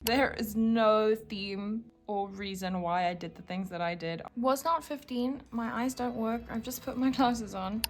There is no theme or reason why I did the things that I did. Was not 15. My eyes don't work. I've just put my glasses on.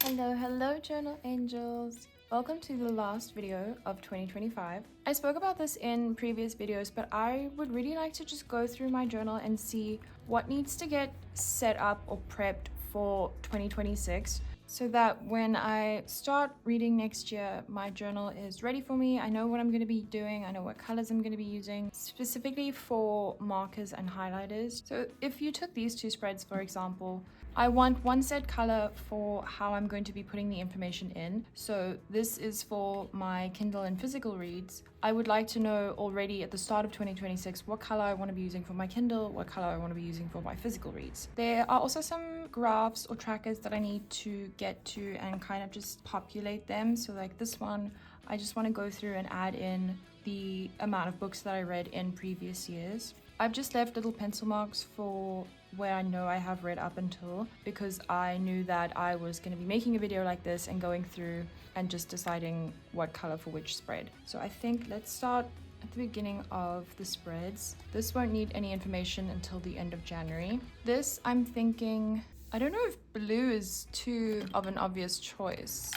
Hello journal angels. Welcome to the last video of 2025. I spoke about this in previous videos, but I would really like to just go through my journal and see what needs to get set up or prepped for 2026 so that when I start reading next year, my journal is ready for me. I know what I'm going to be doing. I know what colors I'm going to be using, specifically for markers and highlighters. So if you took these two spreads, for example, I want one set color for how I'm going to be putting the information in. So this is for my Kindle and physical reads. I would like to know already at the start of 2026 what color I want to be using for my Kindle, what color I want to be using for my physical reads. There are also some graphs or trackers that I need to get to and kind of just populate them. So like this one, I just want to go through and add in the amount of books that I read in previous years. I've just left little pencil marks for where I know I have read up until, because I knew that I was going to be making a video like this and going through and just deciding what color for which spread. So I think let's start at the beginning of the spreads. This won't need any information until the end of January. This, I'm thinking, I don't know if blue is too of an obvious choice.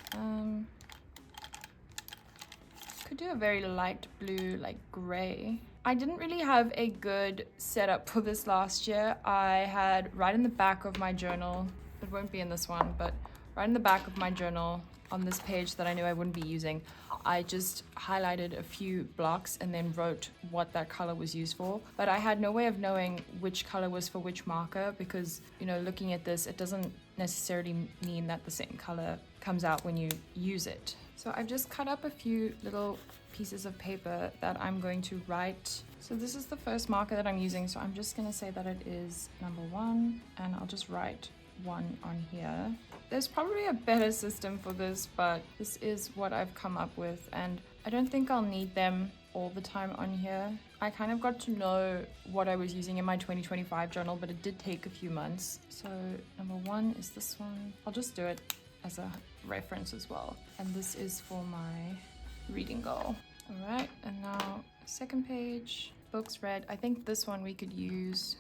Could do a very light blue, like gray. I didn't really have a good setup for this last year. I had right in the back of my journal, it won't be in this one, but right in the back of my journal on this page that I knew I wouldn't be using, I just highlighted a few blocks and then wrote what that color was used for. But I had no way of knowing which color was for which marker because, you know, looking at this, it doesn't necessarily mean that the same color comes out when you use it. So I've just cut up a few little pieces of paper that I'm going to write. So this is the first marker that I'm using, so I'm just going to say that it is number 1, and I'll just write 1 on here. There's probably a better system for this, but this is what I've come up with, and I don't think I'll need them all the time on here. I kind of got to know what I was using in my 2025 journal, but it did take a few months. So number 1 is this one. I'll just do it as a reference as well. And this is for my reading goal. All right, and now second page, books read. I think this one we could use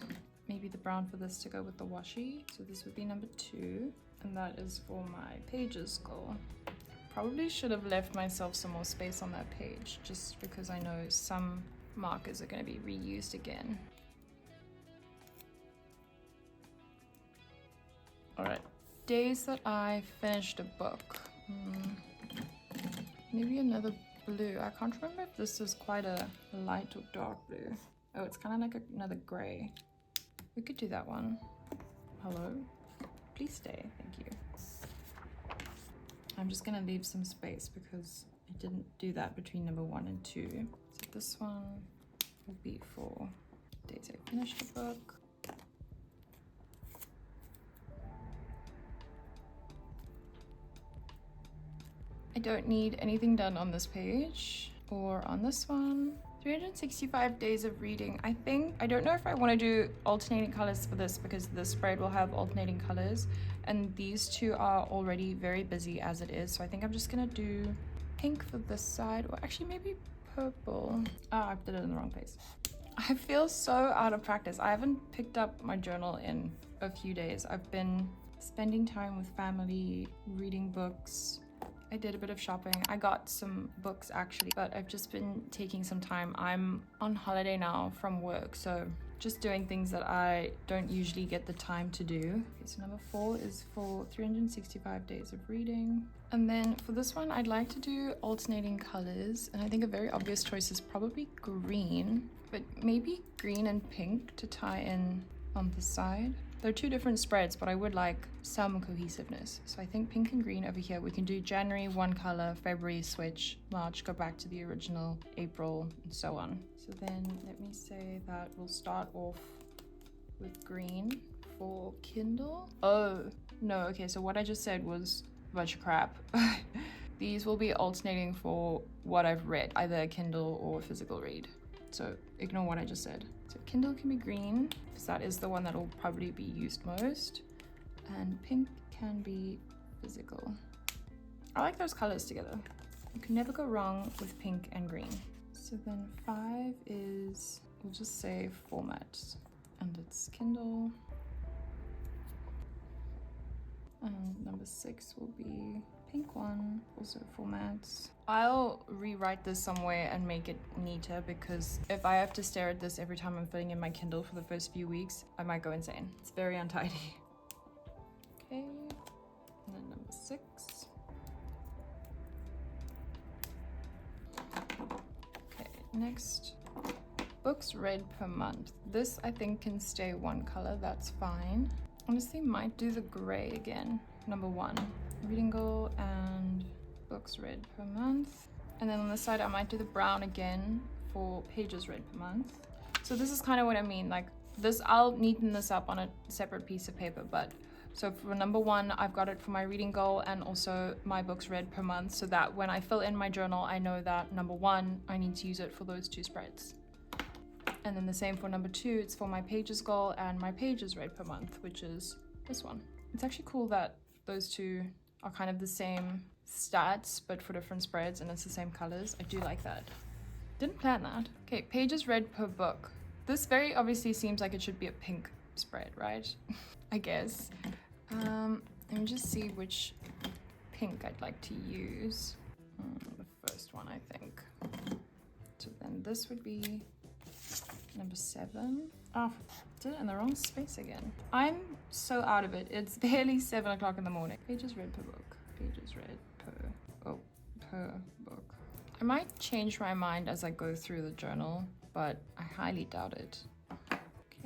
maybe the brown for this to go with the washi. So this would be number 2, and that is for my pages goal. Probably should have left myself some more space on that page just because I know some markers are going to be reused again. All right, days that I finished a book. Maybe another blue. I can't remember if this is quite a light or dark blue. Oh, it's kind of like another gray. We could do that one. Hello? Please stay. Thank you. I'm just going to leave some space because I didn't do that between number 1 and 2. So this one will be for days I finished a book. I don't need anything done on this page or on this one. 365 days of reading. I don't know if I want to do alternating colors for this because this spread will have alternating colors and these two are already very busy as it is. So I think I'm just gonna do pink for this side, or actually maybe purple. Oh, I did it in the wrong place. I feel so out of practice. I haven't picked up my journal in a few days. I've been spending time with family, reading books. I did a bit of shopping. I got some books actually, but I've just been taking some time. I'm on holiday now from work, so just doing things that I don't usually get the time to do. Okay, so number 4 is for 365 days of reading. And then for this one, I'd like to do alternating colors. And I think a very obvious choice is probably green, but maybe green and pink to tie in on the side. They're 2 different spreads, but I would like some cohesiveness. So I think pink and green over here. We can do January, one color, February, switch, March, go back to the original, April, and so on. So then let me say that we'll start off with green for Kindle. Oh, no, okay, so what I just said was a bunch of crap. These will be alternating for what I've read, either a Kindle or a physical read. So ignore what I just said. So Kindle can be green, because that is the one that will probably be used most. And pink can be physical. I like those colors together. You can never go wrong with pink and green. So then 5 is, we'll just say format, and it's Kindle. And number 6 will be pink one, also formats. I'll rewrite this somewhere and make it neater, because if I have to stare at this every time I'm filling in my Kindle for the first few weeks, I might go insane. It's very untidy. Okay, and then number 6. Okay, next, books read per month. This I think can stay one color, that's fine. Honestly, might do the gray again. Number 1, reading goal and books read per month. And then on the side, I might do the brown again for pages read per month. So this is kind of what I mean. Like this, I'll neaten this up on a separate piece of paper. But so for number 1, I've got it for my reading goal and also my books read per month, so that when I fill in my journal, I know that number 1, I need to use it for those 2 spreads. And then the same for number 2, it's for my pages goal and my pages read per month, which is this one. It's actually cool that those 2 are kind of the same stats, but for different spreads, and it's the same colors. I do like that. Didn't plan that. Okay, pages read per book. This very obviously seems like it should be a pink spread, right? I guess. Let me just see which pink I'd like to use. The first one, I think. So then this would be number 7. Oh, did it in the wrong space again. I'm so out of it. It's barely 7 o'clock in the morning. Pages read per book. Pages read per book. I might change my mind as I go through the journal, but I highly doubt it.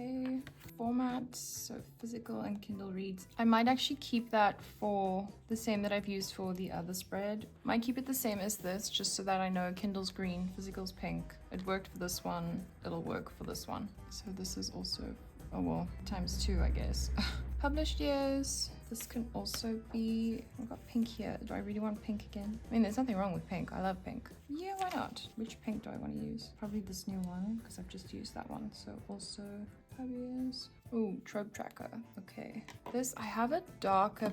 Okay, formats, so physical and Kindle reads. I might actually keep that for the same that I've used for the other spread. Might keep it the same as this, just so that I know Kindle's green, physical's pink. It worked for this one, it'll work for this one. So this is also, oh well, ×2, I guess. Published years. This can also be, I've got pink here. Do I really want pink again? I mean, there's nothing wrong with pink. I love pink. Yeah, why not? Which pink do I want to use? Probably this new one, because I've just used that one. So also years. Oh, trope tracker. Okay. This, I have a darker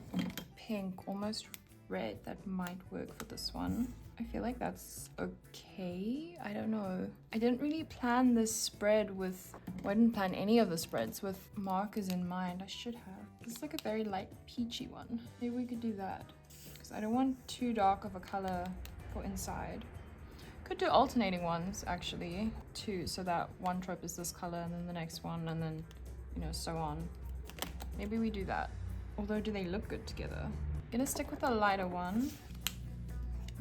pink, almost red, that might work for this one. I feel like that's okay. I don't know. I didn't really plan this spread with, well, I didn't plan any of the spreads with markers in mind. I should have. This is like a very light peachy one. Maybe we could do that, because I don't want too dark of a color for inside. Could do alternating ones actually too, so that one trope is this color and then the next one, and then, you know, so on. Maybe we do that. Although, do they look good together? I'm gonna stick with a lighter one.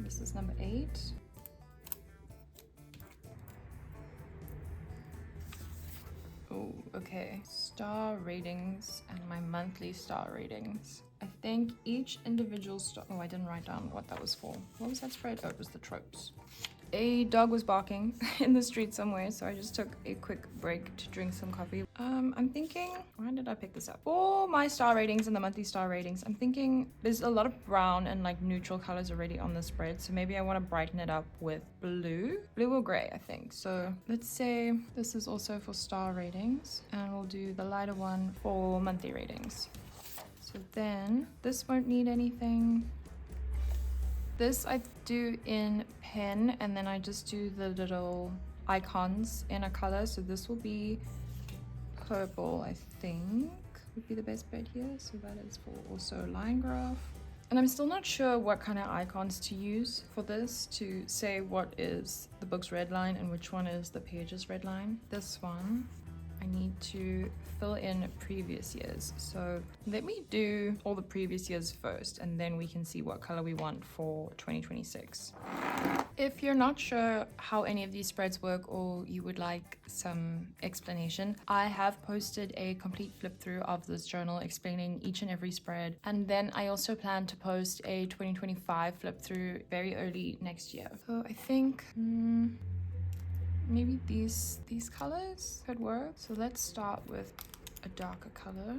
This is number 8. Oh, okay. Star ratings and my monthly star ratings. I think each individual star... Oh, I didn't write down what that was for. What was that spread? Oh, it was the tropes. A dog was barking in the street somewhere, so I just took a quick break to drink some coffee. I'm thinking, why did I pick this up? For my star ratings and the monthly star ratings, I'm thinking there's a lot of brown and like neutral colors already on the spread, so maybe I want to brighten it up with blue or gray, I think. So let's say this is also for star ratings, and we'll do the lighter one for monthly ratings. So then this won't need anything. This I do in pen, and then I just do the little icons in a color. So this will be purple, I think, would be the best bet here. So that is for also line graph. And I'm still not sure what kind of icons to use for this to say what is the book's red line and which one is the page's red line. This one, I need to fill in previous years. So let me do all the previous years first, and then we can see what color we want for 2026. If you're not sure how any of these spreads work, or you would like some explanation, I have posted a complete flip through of this journal explaining each and every spread. And then I also plan to post a 2025 flip through very early next year. So I think maybe these colors could work. So let's start with a darker color.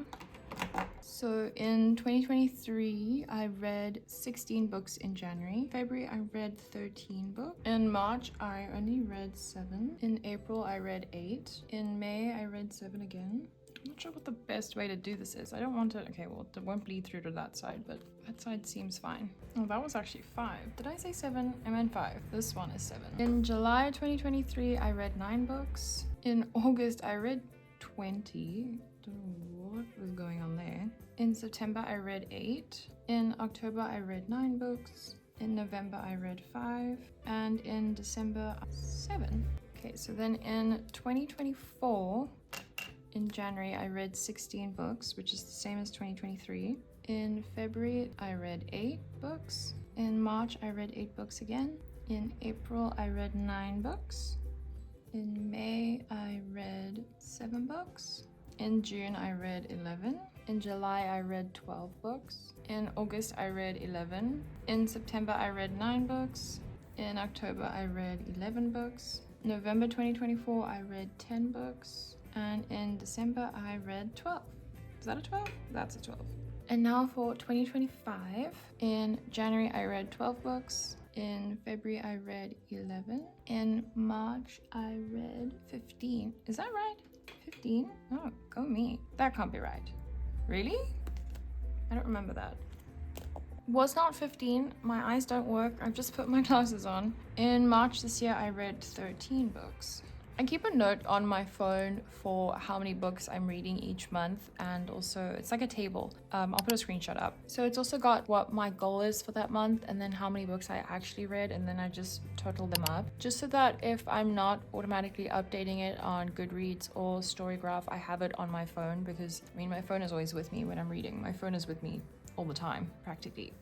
So in 2023, I read 16 books in January. February, I read 13 books. In March, I only read 7. In April, I read 8. In May, I read 7 again. I'm not sure what the best way to do this is. I don't want to, okay, well, it won't bleed through to that side, but that side seems fine. Oh, that was actually 5. Did I say 7? I meant 5. This one is 7. In July 2023, I read 9 books. In August, I read 20. Don't know what was going on there. In September, I read 8. In October, I read 9 books. In November, I read 5. And in December, 7. Okay, so then in 2024, in January, I read 16 books, which is the same as 2023. In February, I read 8 books. In March, I read 8 books again. In April, I read 9 books. In May, I read 7 books. In June, I read 11. In July, I read 12 books. In August, I read 11. In September, I read 9 books. In October, I read 11 books. November 2024, I read 10 books. And in December, I read 12. Is that a 12? That's a 12. And now for 2025. In January, I read 12 books. In February, I read 11. In March, I read 15. Is that right? 15? Oh, go me. That can't be right. Really? I don't remember that. Was not 15. My eyes don't work. I've just put my glasses on. In March this year, I read 13 books. I keep a note on my phone for how many books I'm reading each month, and also it's like a table. I'll put a screenshot up. So it's also got what my goal is for that month and then how many books I actually read, and then I just total them up. Just so that if I'm not automatically updating it on Goodreads or Storygraph, I have it on my phone, because I mean, my phone is always with me when I'm reading. My phone is with me all the time, practically.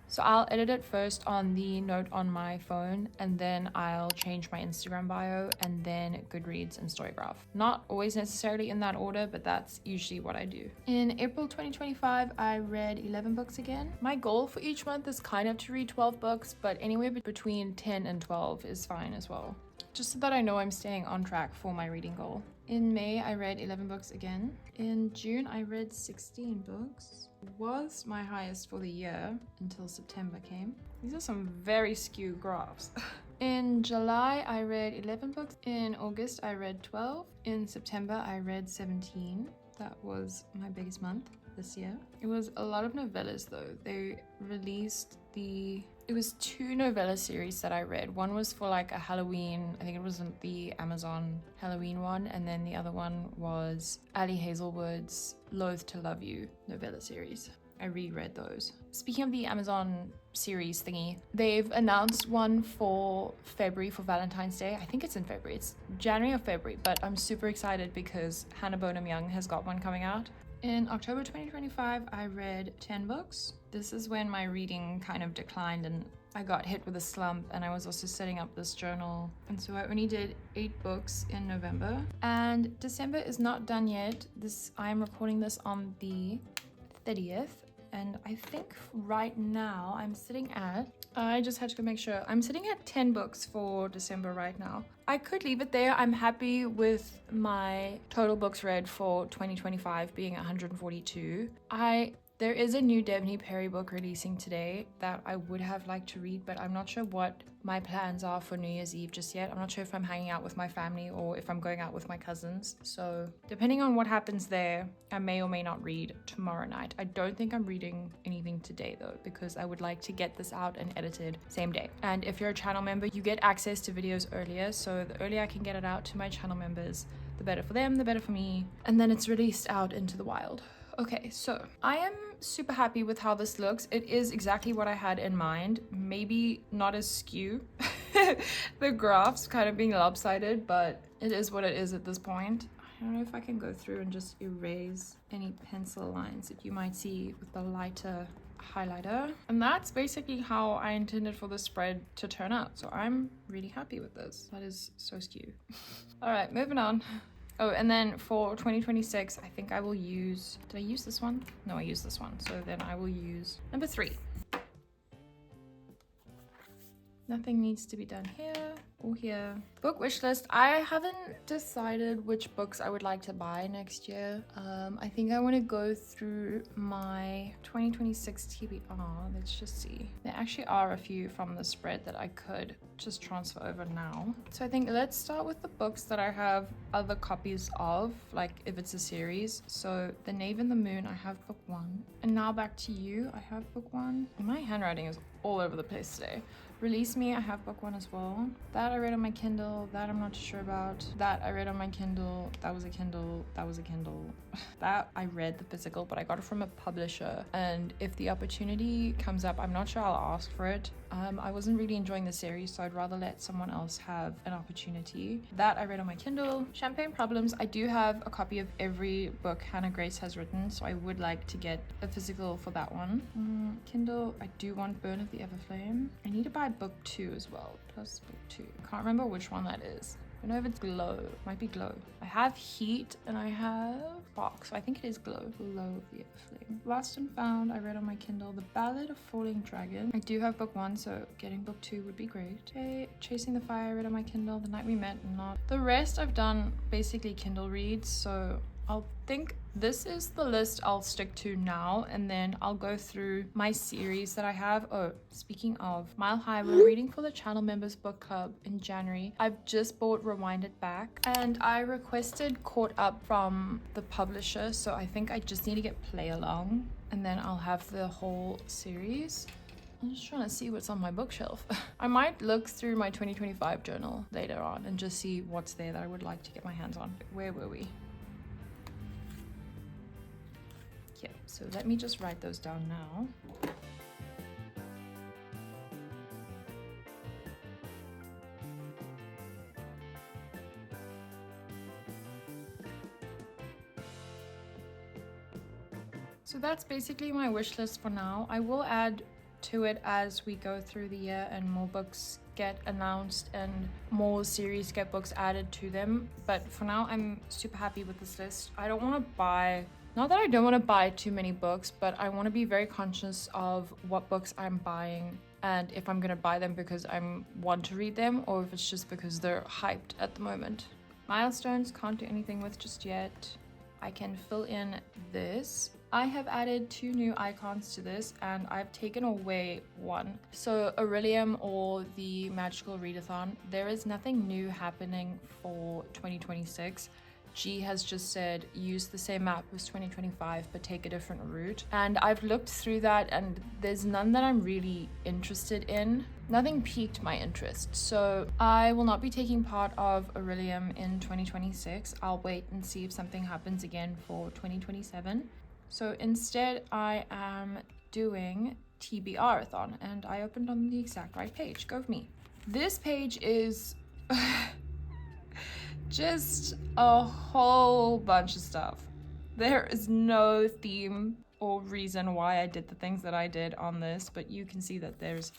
So I'll edit it first on the note on my phone, and then I'll change my Instagram bio, and then Goodreads and Storygraph. Not always necessarily in that order, but that's usually what I do. In April 2025, I read 11 books again. My goal for each month is kind of to read 12 books, but anywhere between 10 and 12 is fine as well. Just so that I know I'm staying on track for my reading goal. In May, I read 11 books again. In June, I read 16 books. Was my highest for the year until September came. These are some very skewed graphs. In July, I read 11 books. In August, I read 12. In September, I read 17. That was my biggest month this year. It was a lot of novellas though. They released it was 2 novella series that I read. One was for like a Halloween, I think it was the Amazon Halloween one, and then the other one was Ali Hazelwood's Loath to Love You novella series. I reread those. Speaking of the Amazon series thingy, they've announced one for February for Valentine's Day. I think it's in February. It's January or February, but I'm super excited because Hannah Bonham Young has got one coming out. In October 2025, I read 10 books. This is when my reading kind of declined and I got hit with a slump, and I was also setting up this journal. And so I only did 8 books in November. And December is not done yet. I'm recording this on the 30th. And I think right now I just had to go make sure. I'm sitting at 10 books for December right now. I could leave it there. I'm happy with my total books read for 2025 being 142. There is a new Devney Perry book releasing today that I would have liked to read, but I'm not sure what my plans are for New Year's Eve just yet. I'm not sure if I'm hanging out with my family or if I'm going out with my cousins. So depending on what happens there, I may or may not read tomorrow night. I don't think I'm reading anything today though, because I would like to get this out and edited same day. And if you're a channel member, you get access to videos earlier. So the earlier I can get it out to my channel members, the better for them, the better for me. And then it's released out into the wild. Okay, so I am super happy with how this looks. It is exactly what I had in mind. Maybe not as skew. The graphs kind of being lopsided, but it is what it is at this point. I don't know if I can go through and just erase any pencil lines that you might see with the lighter highlighter. And that's basically how I intended for the spread to turn out. So I'm really happy with this. That is so skew. All right, moving on. Oh, and then for 2026, I think I will use, did I use this one? No, I used this one. So then I will use number 3. Nothing needs to be done here. All here. Book wish list. I haven't decided which books I would like to buy next year. I think I want to go through my 2026 TBR. Let's just see. There actually are a few from the spread that I could just transfer over now. So I think let's start with the books that I have other copies of, like if it's a series. So The Knave and the Moon, I have book 1. And Now Back to You, I have book 1. My handwriting is all over the place today. Release Me, I have book 1 as well. That I read on my Kindle, that I'm not sure about. That I read on my Kindle, that was a Kindle, that was a Kindle. That I read the physical, but I got it from a publisher. And if the opportunity comes up, I'm not sure I'll ask for it. I wasn't really enjoying the series, so I'd rather let someone else have an opportunity. That I read on my Kindle. Champagne Problems, I do have a copy of every book Hannah Grace has written, so I would like to get a physical for that one. Kindle, I do want Burn of the Everflame. I need to buy book 2 as well, plus book 2. Can't remember which one that is. I don't know if it's Glow. Might be Glow. I have Heat and I have Fox. So I think it is Glow. Glow of the Everflame. Lost and Found, I read on my Kindle. The Ballad of Falling Dragon. I do have book 1, so getting book 2 would be great. Okay, Chasing the Fire, I read on my Kindle. The Night We Met, not. The rest I've done basically Kindle reads, so I'll think this is the list I'll stick to now, and then I'll go through my series that I have. Oh, speaking of Mile High, we're reading for the channel members book club in January. I've just bought Rewind It Back, and I requested Caught Up from the publisher, so I think I just need to get Play Along, and then I'll have the whole series. I'm just trying to see what's on my bookshelf. I might look through my 2025 journal later on and just see what's there that I would like to get my hands on. Where were we? Yeah, so let me just write those down now. So that's basically my wish list for now. I will add to it as we go through the year and more books get announced and more series get books added to them. But for now, I'm super happy with this list. I don't want to buy... Not that I don't want to buy too many books, but I want to be very conscious of what books I'm buying and if I'm going to buy them because I want to read them or if it's just because they're hyped at the moment. Milestones, can't do anything with just yet. I can fill in this. I have added 2 new icons to this and I've taken away 1. So Aurelium or the Magical Readathon, there is nothing new happening for 2026. G has just said use the same map as 2025 but take a different route, and I've looked through that and there's none that I'm really interested in. Nothing piqued my interest, so I will not be taking part of Aurelium in 2026. I'll wait and see if something happens again for 2027. So instead I am doing TBR-a-thon, and I opened on the exact right page. Go with me. This page is just a whole bunch of stuff. There is no theme or reason why I did the things that I did on this, but you can see that there's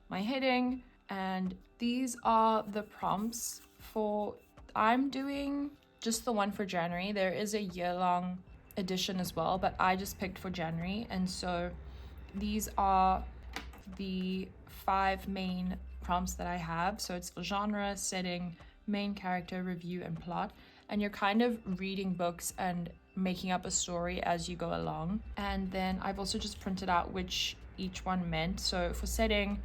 my heading, and these are the prompts for... I'm doing just the one for January. There is a year-long edition as well, but I just picked for January, and so these are the 5 main prompts that I have. So it's for genre, setting, main character, review, and plot, and you're kind of reading books and making up a story as you go along. And then I've also just printed out which each one meant. So for setting,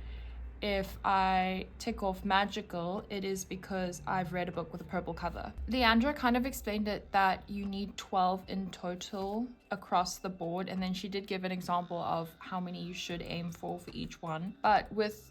if I tick off magical, it is because I've read a book with a purple cover. Leandra kind of explained it that you need 12 in total across the board, and then she did give an example of how many you should aim for each one. But with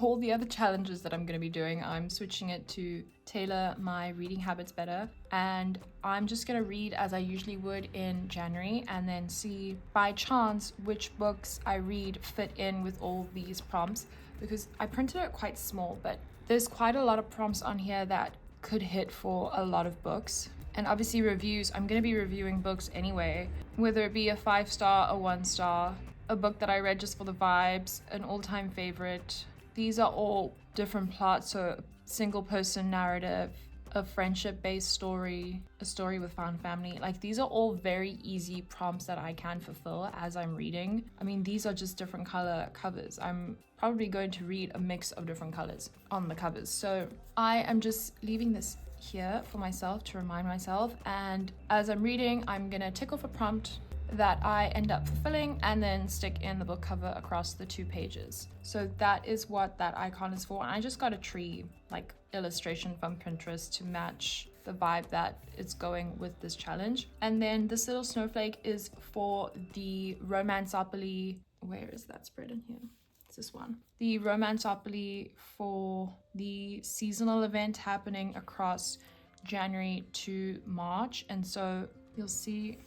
all the other challenges that I'm going to be doing, I'm switching it to tailor my reading habits better, and I'm just going to read as I usually would in January and then see by chance which books I read fit in with all these prompts, because I printed it quite small, but there's quite a lot of prompts on here that could hit for a lot of books. And obviously reviews, I'm going to be reviewing books anyway, whether it be a 5-star, a 1-star, a book that I read just for the vibes, an all-time favorite. These are all different plots, so single person narrative, a friendship-based story, a story with found family. Like, these are all very easy prompts that I can fulfill as I'm reading. I mean, these are just different color covers. I'm probably going to read a mix of different colors on the covers. So I am just leaving this here for myself to remind myself, and as I'm reading, I'm gonna tick off a prompt that I end up fulfilling and then stick in the book cover across the 2 pages. So that is what that icon is for. And I just got a tree like illustration from Pinterest to match the vibe that it's going with this challenge. And then this little snowflake is for the Romanceopoly. Where is that spread in here? It's this one. The Romanceopoly for the seasonal event happening across January to March. And so you'll see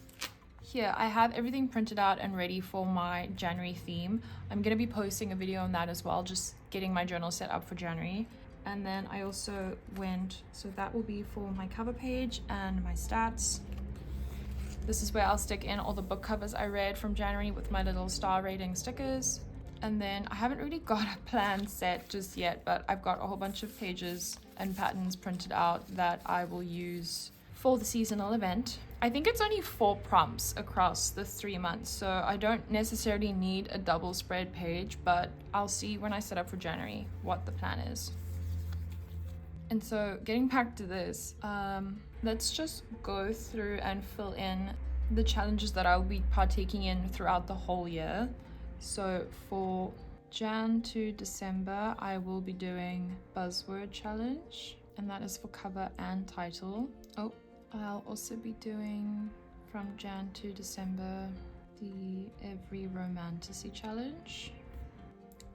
here, I have everything printed out and ready for my January theme. I'm going to be posting a video on that as well, just getting my journal set up for January. And then I also went, so that will be for my cover page and my stats. This is where I'll stick in all the book covers I read from January with my little star rating stickers. And then I haven't really got a plan set just yet, but I've got a whole bunch of pages and patterns printed out that I will use for the seasonal event. I think it's only 4 prompts across the 3 months, so I don't necessarily need a double spread page, but I'll see when I set up for January what the plan is. And so getting back to this, let's just go through and fill in the challenges that I'll be partaking in throughout the whole year. So for Jan to December, I will be doing buzzword challenge, and that is for cover and title. Oh, I'll also be doing from Jan to December the every romantasy challenge.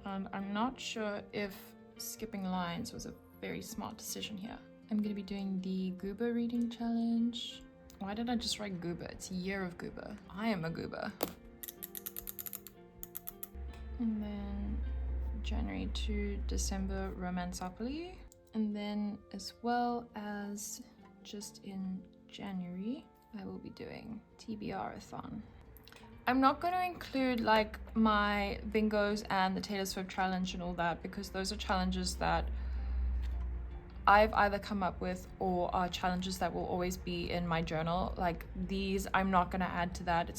And I'm not sure if skipping lines was a very smart decision here. I'm going to be doing the goober reading challenge. Why did I just write goober? It's year of goober. I am a goober. And then January to December Romanceopoly. And then as well as just in January, I will be doing TBR-a-thon. I'm not going to include like my bingos and the Taylor Swift challenge and all that, because those are challenges that I've either come up with or are challenges that will always be in my journal. Like these, I'm not going to add to that.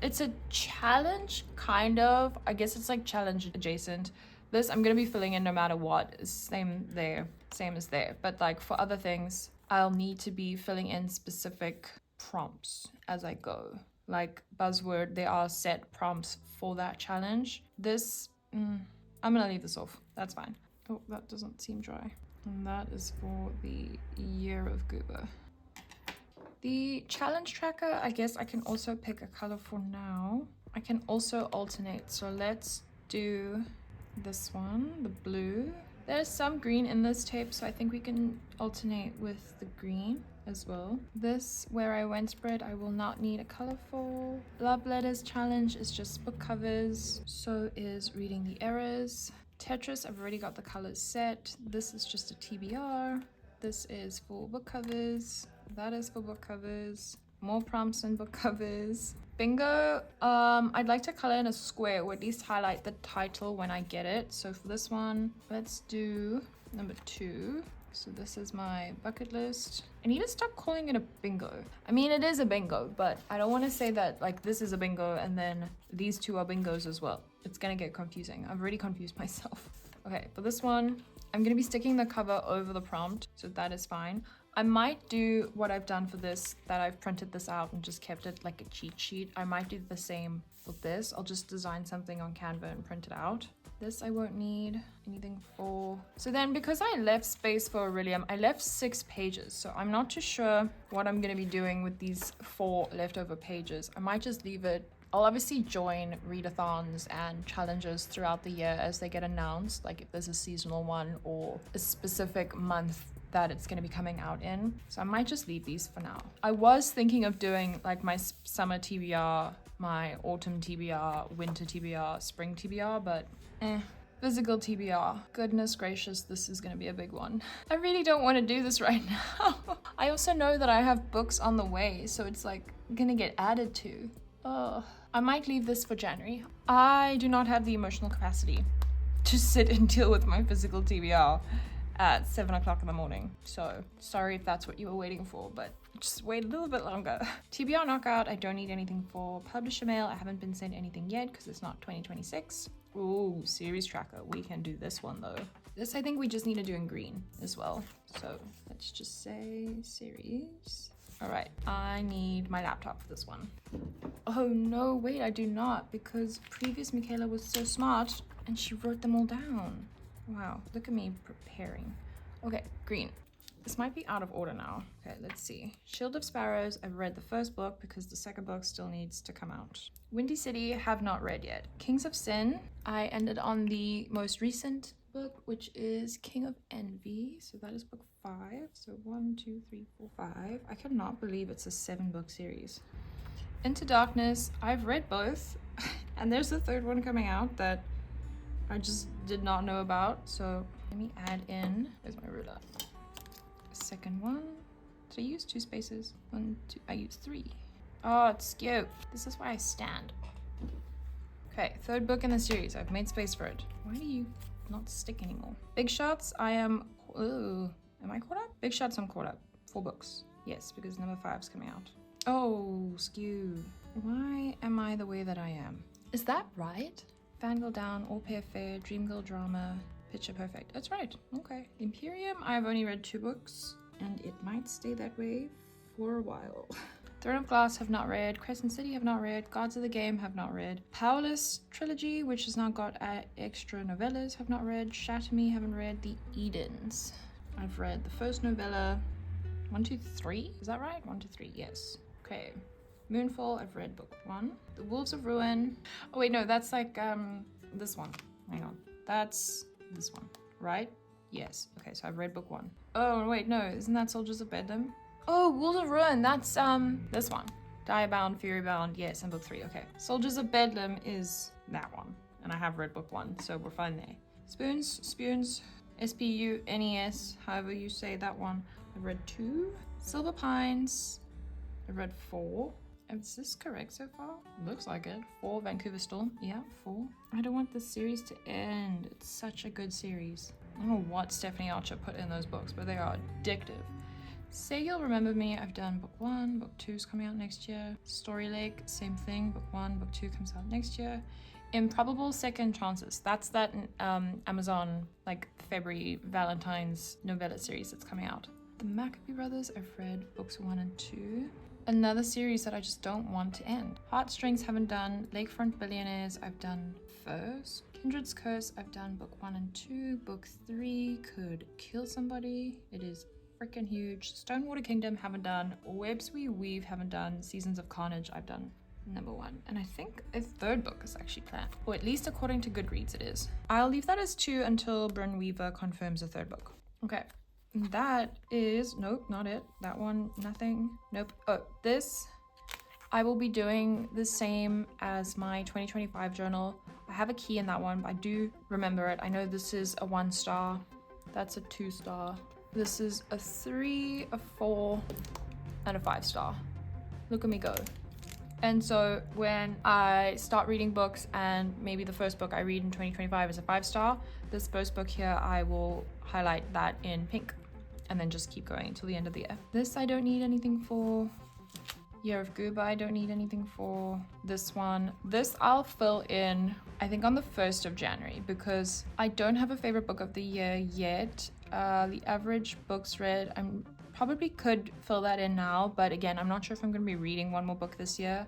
It's a challenge, kind of. I guess it's like challenge adjacent. This I'm going to be filling in no matter what. Same as there. But like for other things, I'll need to be filling in specific prompts as I go. Like buzzword, there are set prompts for that challenge. This, I'm going to leave this off. That's fine. Oh, that doesn't seem dry. And that is for the year of goober. The challenge tracker, I guess I can also pick a color for now. I can also alternate. So let's do this one, the blue. There's some green in this tape, so I think we can alternate with the green as well. This, where I went spread, I will not need a color for. Love letters challenge is just book covers. So is reading the errors. Tetris, I've already got the colors set. This is just a TBR. This is for book covers. That is for book covers. More prompts and book covers. Bingo, I'd like to color in a square or at least highlight the title when I get it. So for this one, let's do number 2. So this is my bucket list. I need to stop calling it a bingo. I mean, it is a bingo, but I don't want to say that like this is a bingo and then these 2 are bingos as well. It's gonna get confusing. I've already confused myself. Okay, for this one, I'm gonna be sticking the cover over the prompt, so that is fine. I might do what I've done for this, that I've printed this out and just kept it like a cheat sheet. I might do the same with this. I'll just design something on Canva and print it out. This I won't need anything for. So then because I left space for Aurelium, I left 6 pages. So I'm not too sure what I'm gonna be doing with these 4 leftover pages. I might just leave it. I'll obviously join readathons and challenges throughout the year as they get announced, like if there's a seasonal one or a specific month that it's going to be coming out in. So I might just leave these for now. I was thinking of doing like my summer TBR, my autumn TBR, winter TBR, spring TBR, but physical TBR. Goodness gracious, this is going to be a big one. I really don't want to do this right now. I also know that I have books on the way, so it's like going to get added to. Oh, I might leave this for January. I do not have the emotional capacity to sit and deal with my physical TBR at 7 o'clock in the morning. So sorry if that's what you were waiting for, but just wait a little bit longer. TBR knockout, I don't need anything for. Publisher mail, I haven't been sent anything yet because it's not 2026. Oh, series tracker. We can do this one though. This I think we just need to do in green as well. So let's just say series. All right, I need my laptop for this one. Oh no, wait, I do not, because previous Michaela was so smart and she wrote them all down. Wow, look at me preparing. Okay, green. This might be out of order now. Okay, let's see. Shield of Sparrows, I've read the first book because the second book still needs to come out. Windy City, have not read yet. Kings of Sin, I ended on the most recent book, which is King of Envy. So that is book 5. So 1, 2, 3, 4, 5. I cannot believe it's a 7-book series. Into Darkness, I've read both. And there's the third one coming out that I just did not know about. So let me add in, where's my ruler? Second one. Did I use 2 spaces? 1, 2, I used 3. Oh, it's cute. This is why I stand. Okay, third book in the series. I've made space for it. Why do you not stick anymore? Big Shots, I am... Ooh, am I caught up? Big Shots, I'm caught up. 4 books. Yes, because number 5's coming out. Oh, skew. Why am I the way that I am? Is that right? Fangirl Down, All Pair Fair, Dreamgirl Drama, Picture Perfect. That's right. Okay. Imperium, I've only read 2 books, and it might stay that way for a while. Throne of Glass, have not read. Crescent City, have not read. Gods of the Game, have not read. Powerless Trilogy, which has now got extra novellas, have not read. Shatter Me, haven't read. The Edens, I've read the first novella. 1, 2, 3? Is that right? 1, 2, 3, yes. Okay. Moonfall, I've read book 1. The Wolves of Ruin. Oh wait, no, that's like this one. Hang on. That's this one, right? Yes. Okay, so I've read book 1. Oh wait, no, isn't that Soldiers of Bedlam? Oh, Wolves of Ruin, that's this one. Diabound, Furybound, yes, and book 3. Okay. Soldiers of Bedlam is that one. And I have read book 1, so we're fine there. Spoons, SPUNES, however you say that one. I've read 2. Silver Pines, I've read 4. Is this correct so far? Looks like it. 4, Vancouver Storm. Yeah, 4. I don't want this series to end. It's such a good series. I don't know what Stephanie Archer put in those books, but they are addictive. Say You'll Remember Me, I've done book 1. Book 2's coming out next year. Story Lake, same thing. Book 1, book 2 comes out next year. Improbable Second Chances. That's that Amazon, like, February Valentine's novella series that's coming out. The Maccabee Brothers, I've read books 1 and 2. Another series that I just don't want to end. Heartstrings, haven't done. Lakefront Billionaires, I've done first. Kindred's Curse, I've done book 1 and 2. Book 3 could kill somebody. It is freaking huge. Stonewater Kingdom, haven't done. Webs We Weave, haven't done. Seasons of Carnage, I've done number 1. And I think a 3rd book is actually planned. Or at least according to Goodreads it is. I'll leave that as 2 until Bryn Weaver confirms a 3rd book. Okay. That is, nope, not it. That one, nothing. Nope. Oh, this, I will be doing the same as my 2025 journal. I have a key in that one, but I do remember it. I know this is a 1 star. That's a 2 star. This is a 3, a 4, and a 5 star. Look at me go. And so when I start reading books and maybe the first book I read in 2025 is a 5 star, this first book here, I will highlight that in pink and then just keep going until the end of the year. This I don't need anything for. Year of Gooba I don't need anything for. This one. This I'll fill in, I think on the 1st of January because I don't have a favorite book of the year yet. The average books read, I'm probably could fill that in now, but again, I'm not sure if I'm going to be reading 1 more book this year.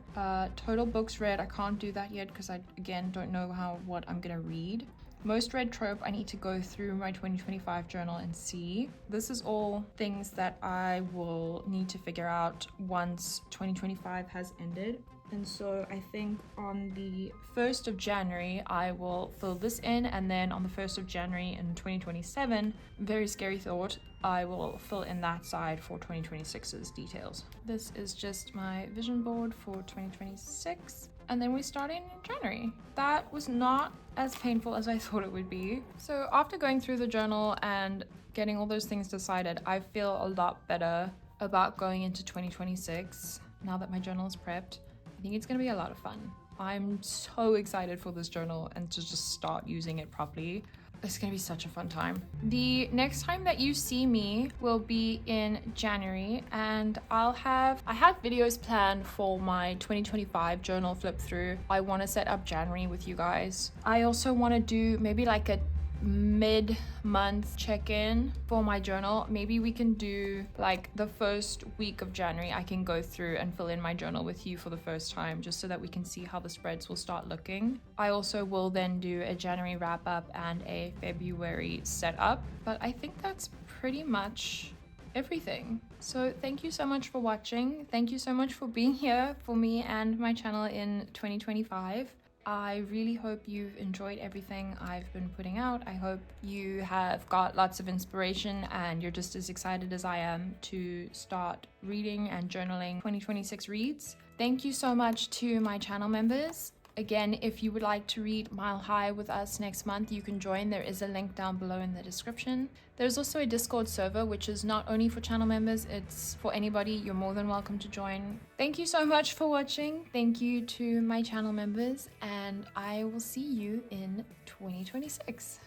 Total books read, I can't do that yet because I, again, don't know what I'm going to read. Most read trope, I need to go through my 2025 journal and see. This is all things that I will need to figure out once 2025 has ended. And so I think on the 1st of January, I will fill this in. And then on the 1st of January in 2027, very scary thought, I will fill in that side for 2026's details. This is just my vision board for 2026. And then we start in January. That was not as painful as I thought it would be. So after going through the journal and getting all those things decided, I feel a lot better about going into 2026 now that my journal is prepped. I think it's gonna be a lot of fun. I'm so excited for this journal and to just start using it properly. it's gonna be such a fun time. The next time that you see me will be in January, and I have videos planned for my 2025 journal flip through. I want to set up January with you guys. I also want to do maybe like a mid-month check-in for my journal. Maybe we can do like the first week of January. I can go through and fill in my journal with you for the first time, just so that we can see how the spreads will start looking. I also will then do a January wrap-up and a February setup, but I think that's pretty much everything. So thank you so much for watching. Thank you so much for being here for me and my channel in 2025. I really hope you've enjoyed everything I've been putting out. I hope you have got lots of inspiration and you're just as excited as I am to start reading and journaling 2026 reads. Thank you so much to my channel members. Again, if you would like to read Mile High with us next month, you can join. There is a link down below in the description. There's also a Discord server, which is not only for channel members, it's for anybody. You're more than welcome to join. Thank you so much for watching. Thank you to my channel members, and I will see you in 2026.